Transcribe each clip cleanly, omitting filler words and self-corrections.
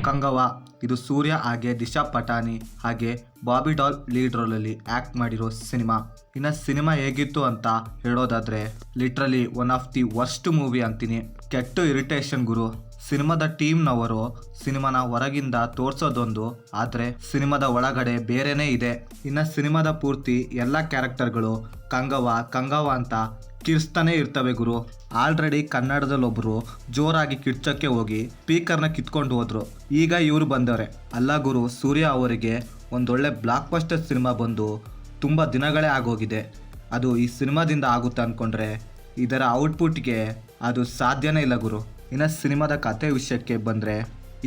ಕಂಗವ್ವ ಇದು ಸೂರ್ಯ ಹಾಗೆ ದಿಶಾ ಪಟಾನಿ ಹಾಗೆ ಬಾಬಿ ಡಾಲ್ ಲೀಡ್ ರೋಲಲ್ಲಿ ಆ್ಯಕ್ಟ್ ಮಾಡಿರೋ ಸಿನಿಮಾ. ಇನ್ನು ಸಿನಿಮಾ ಹೇಗಿತ್ತು ಅಂತ ಹೇಳೋದಾದ್ರೆ literally one of the worst movie ಅಂತೀನಿ. ಕೆಟ್ಟು ಇರಿಟೇಷನ್ ಗುರು. ಸಿನಿಮಾದ ಟೀಮ್ನವರು ಸಿನಿಮಾನ ಹೊರಗಿಂದ ತೋರಿಸೋದೊಂದು, ಆದರೆ ಸಿನಿಮಾದ ಒಳಗಡೆ ಬೇರೆನೇ ಇದೆ. ಇನ್ನು ಸಿನಿಮಾದ ಪೂರ್ತಿ ಎಲ್ಲ ಕ್ಯಾರೆಕ್ಟರ್ಗಳು ಕಂಗವ್ವ ಅಂತ ಕಿರ್ಸ್ತಾನೆ ಇರ್ತವೆ ಗುರು. ಆಲ್ರೆಡಿ ಕನ್ನಡದಲ್ಲೊಬ್ರು ಜೋರಾಗಿ ಕಿರ್ಚಕ್ಕೆ ಹೋಗಿ ಸ್ಪೀಕರ್ನ ಕಿತ್ಕೊಂಡು ಹೋದ್ರು. ಈಗ ಇವರು ಬಂದವ್ರೆ. ಅಲ್ಲ ಗುರು, ಸೂರ್ಯ ಅವರಿಗೆ ಒಂದೊಳ್ಳೆ ಬ್ಲಾಕ್ ಬಸ್ಟರ್ ಸಿನಿಮಾ ಬಂದು ತುಂಬ ದಿನಗಳೇ ಆಗೋಗಿದೆ. ಅದು ಈ ಸಿನಿಮಾದಿಂದ ಆಗುತ್ತೆ ಅಂದ್ಕೊಂಡ್ರೆ ಇದರ ಔಟ್ಪುಟ್ಗೆ ಅದು ಸಾಧ್ಯನೇ ಇಲ್ಲ ಗುರು. ಇನ್ನು ಸಿನಿಮಾದ ಕತೆ ವಿಷಯಕ್ಕೆ ಬಂದರೆ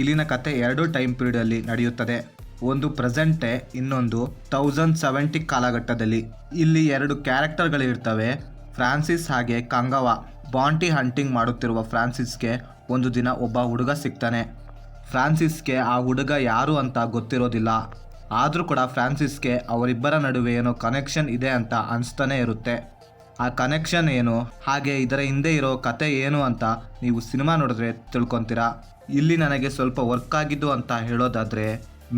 ಇಲ್ಲಿನ ಕತೆ 2 ಟೈಮ್ ಪೀರಿಯಡಲ್ಲಿ ನಡೆಯುತ್ತದೆ. ಒಂದು ಪ್ರೆಸೆಂಟೇ, ಇನ್ನೊಂದು 1070 ಕಾಲಘಟ್ಟದಲ್ಲಿ. ಇಲ್ಲಿ 2 ಕ್ಯಾರೆಕ್ಟರ್ಗಳಿರ್ತವೆ, ಫ್ರಾನ್ಸಿಸ್ ಹಾಗೆ ಕಂಗವ್ವ. ಬಾಂಟಿ ಹಂಟಿಂಗ್ ಮಾಡುತ್ತಿರುವ ಫ್ರಾನ್ಸಿಸ್ಗೆ ಒಂದು ದಿನ ಒಬ್ಬ ಹುಡುಗ ಸಿಗ್ತಾನೆ. ಫ್ರಾನ್ಸಿಸ್ಗೆ ಆ ಹುಡುಗ ಯಾರು ಅಂತ ಗೊತ್ತಿರೋದಿಲ್ಲ. ಆದರೂ ಕೂಡ ಫ್ರಾನ್ಸಿಸ್ಗೆ ಅವರಿಬ್ಬರ ನಡುವೆ ಏನೋ ಕನೆಕ್ಷನ್ ಇದೆ ಅಂತ ಅನಿಸ್ತಾನೆ ಇರುತ್ತೆ. ಆ ಕನೆಕ್ಷನ್ ಏನು, ಹಾಗೆ ಇದರ ಹಿಂದೆ ಇರೋ ಕತೆ ಏನು ಅಂತ ನೀವು ಸಿನಿಮಾ ನೋಡಿದ್ರೆ ತಿಳ್ಕೊತೀರಾ. ಇಲ್ಲಿ ನನಗೆ ಸ್ವಲ್ಪ ವರ್ಕ್ ಆಗಿದ್ದು ಅಂತ ಹೇಳೋದಾದರೆ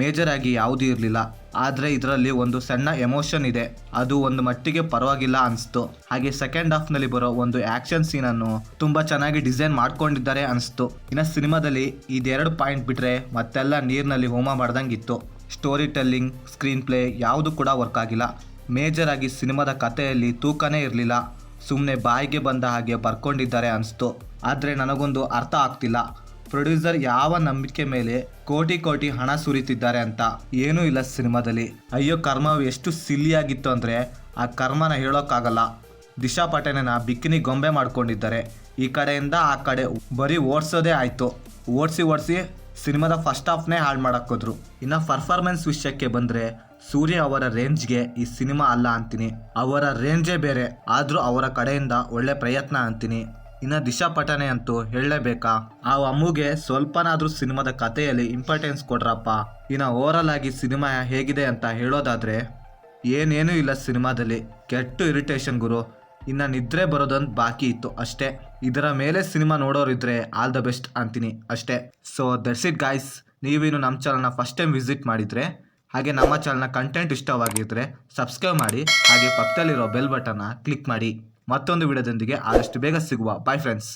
ಮೇಜರ್ ಆಗಿ ಯಾವುದೂ ಇರಲಿಲ್ಲ. ಆದರೆ ಇದರಲ್ಲಿ ಒಂದು ಸಣ್ಣ ಎಮೋಷನ್ ಇದೆ, ಅದು ಒಂದು ಮಟ್ಟಿಗೆ ಪರವಾಗಿಲ್ಲ ಅನಿಸ್ತು. ಹಾಗೆ ಸೆಕೆಂಡ್ ಹಾಫ್ನಲ್ಲಿ ಬರೋ ಒಂದು ಆ್ಯಕ್ಷನ್ ಸೀನನ್ನು ತುಂಬ ಚೆನ್ನಾಗಿ ಡಿಸೈನ್ ಮಾಡ್ಕೊಂಡಿದ್ದಾರೆ ಅನಿಸ್ತು. ಇನ್ನು ಸಿನಿಮಾದಲ್ಲಿ ಇದೆರಡು ಪಾಯಿಂಟ್ ಬಿಟ್ಟರೆ ಮತ್ತೆಲ್ಲ ನೀರಿನಲ್ಲಿ ಹೋಮ ಮಾಡ್ದಂಗಿತ್ತು. ಸ್ಟೋರಿ ಟೆಲ್ಲಿಂಗ್, ಸ್ಕ್ರೀನ್ ಪ್ಲೇ ಯಾವುದು ಕೂಡ ವರ್ಕ್ ಆಗಿಲ್ಲ. ಮೇಜರ್ ಆಗಿ ಸಿನಿಮಾದ ಕಥೆಯಲ್ಲಿ ತೂಕನೇ ಇರಲಿಲ್ಲ. ಸುಮ್ಮನೆ ಬಾಯಿಗೆ ಬಂದ ಹಾಗೆ ಬರ್ಕೊಂಡಿದ್ದಾರೆ ಅನಿಸ್ತು. ಆದರೆ ನನಗೊಂದು ಅರ್ಥ ಆಗ್ತಿಲ್ಲ, ಪ್ರೊಡ್ಯೂಸರ್ ಯಾವ ನಂಬಿಕೆ ಮೇಲೆ ಕೋಟಿ ಹಣ ಸುರಿತಿದ್ದಾರೆ ಅಂತ. ಏನೂ ಇಲ್ಲ ಸಿನಿಮಾದಲ್ಲಿ. ಅಯ್ಯೋ ಕರ್ಮವು ಎಷ್ಟು ಸಿಲ್ಲಿಯಾಗಿತ್ತು ಅಂದರೆ ಆ ಕರ್ಮನ ಹೇಳೋಕ್ಕಾಗಲ್ಲ. ದಿಶಾ ಪಟಾನಿನ ಬಿಕ್ಕಿನಿ ಗೊಂಬೆ ಮಾಡ್ಕೊಂಡಿದ್ದಾರೆ. ಈ ಕಡೆಯಿಂದ ಆ ಕಡೆ ಬರೀ ಓಡಿಸೋದೇ ಆಯಿತು. ಓಡಿಸಿ ಸಿನಿಮಾದ ಫಸ್ಟ್ ಹಾಫ್ನೇ ಹಾಳು ಮಾಡೋಕ್ಕೋದ್ರು. ಇನ್ನು ಪರ್ಫಾರ್ಮೆನ್ಸ್ ವಿಷಯಕ್ಕೆ ಬಂದರೆ ಸೂರ್ಯ ಅವರ ರೇಂಜ್ಗೆ ಈ ಸಿನಿಮಾ ಅಲ್ಲ ಅಂತೀನಿ. ಅವರ ರೇಂಜೇ ಬೇರೆ, ಆದರೂ ಅವರ ಕಡೆಯಿಂದ ಒಳ್ಳೆ ಪ್ರಯತ್ನ ಅಂತೀನಿ. ಇನ್ನು ದಿಶಾ ಪಟಾನಿ ಅಂತೂ ಹೇಳಲೇಬೇಕಾ, ಆ ಅಮ್ಮುಗೆ ಸ್ವಲ್ಪನಾದರೂ ಸಿನಿಮಾದ ಕಥೆಯಲ್ಲಿ ಇಂಪಾರ್ಟೆನ್ಸ್ ಕೊಡ್ರಪ್ಪ. ಇನ್ನು ಓವರಾಲ್ ಆಗಿ ಸಿನಿಮಾ ಹೇಗಿದೆ ಅಂತ ಹೇಳೋದಾದರೆ ಏನೇನೂ ಇಲ್ಲ ಸಿನಿಮಾದಲ್ಲಿ. ಕೆಟ್ಟು ಇರಿಟೇಷನ್ ಗುರು. ಇನ್ನು ನಿದ್ರೆ ಬರೋದೊಂದು ಬಾಕಿ ಇತ್ತು ಅಷ್ಟೇ. ಇದರ ಮೇಲೆ ಸಿನಿಮಾ ನೋಡೋರಿದ್ರೆ ಆಲ್ ದ ಬೆಸ್ಟ್ ಅಂತೀನಿ ಅಷ್ಟೇ. So that's it guys. ನೀವೇನು ನಮ್ಮ ಚಾನಲ್ನ ಫಸ್ಟ್ ಟೈಮ್ ವಿಸಿಟ್ ಮಾಡಿದರೆ ಹಾಗೆ ನಮ್ಮ ಚಾನಲ್ನ ಕಂಟೆಂಟ್ ಇಷ್ಟವಾಗಿದ್ದರೆ ಸಬ್ಸ್ಕ್ರೈಬ್ ಮಾಡಿ, ಹಾಗೆ ಪಕ್ಕದಲ್ಲಿರೋ ಬೆಲ್ ಬಟನ್ನ ಕ್ಲಿಕ್ ಮಾಡಿ. ಮತ್ತೊಂದು ವಿಡಿಯೋದೊಂದಿಗೆ ಆದಷ್ಟು ಬೇಗ ಸಿಗುವ. Bye friends.